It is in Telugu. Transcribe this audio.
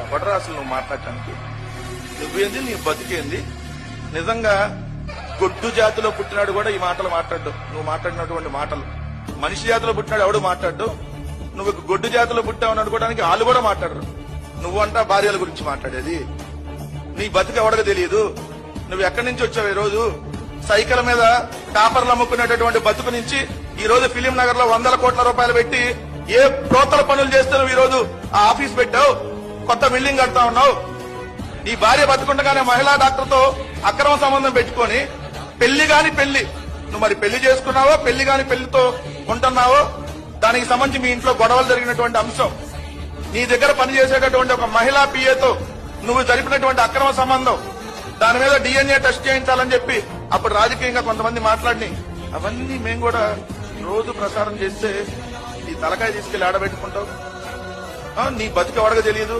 ఎవడరా అసలు నువ్వు మాట్లాడటానికి? నువ్వేంది, నీ బతికేంది? నిజంగా గొడ్డు జాతిలో పుట్టినాడు కూడా ఈ మాటలు మాట్లాడు. నువ్వు మాట్లాడినటువంటి మాటలు మనిషి జాతిలో పుట్టినాడు ఎవడు మాట్లాడు. నువ్వు గొడ్డు జాతిలో పుట్టావని అనుకోవడానికి వాళ్ళు కూడా మాట్లాడరు. నువ్వంటా భార్యల గురించి మాట్లాడేది. నీ బతుకు ఎవడకు తెలియదు. నువ్వు ఎక్కడి నుంచి వచ్చావు? ఈ రోజు సైకిల్ మీద కాపర్లు అమ్ముకునేటటువంటి బతుకు నుంచి ఈ రోజు ఫిలిం నగర్ లో 100 కోట్ల రూపాయలు పెట్టి ఏ ప్రోత్తల పనులు చేస్తే నువ్వు ఈ రోజు ఆ ఆఫీస్ పెట్టావు, కొత్త బిల్డింగ్ కడతా ఉన్నావు. నీ భార్య బతుకుండగానే మహిళా డాక్టర్ తో అక్రమ సంబంధం పెట్టుకుని పెళ్లి గాని పెళ్లి, నువ్వు మరి పెళ్లి చేసుకున్నావో పెళ్లి గాని పెళ్లితో ఉంటున్నావో దానికి సంబంధించి మీ ఇంట్లో గొడవలు జరిగినటువంటి అంశం. నీ దగ్గర పనిచేసేటటువంటి ఒక మహిళా పిఏతో నువ్వు జరిపినటువంటి అక్రమ సంబంధం, దాని మీద DNA టెస్ట్ చేయించాలని చెప్పి అప్పుడు రాజకీయంగా కొంతమంది మాట్లాడి అవన్నీ మేము కూడా రోజు ప్రసారం చేస్తే నీ తలకాయ తీసుకెళ్లి ఆడబెట్టుకుంటావు. నీ బతుకు ఎవడగా తెలియదు.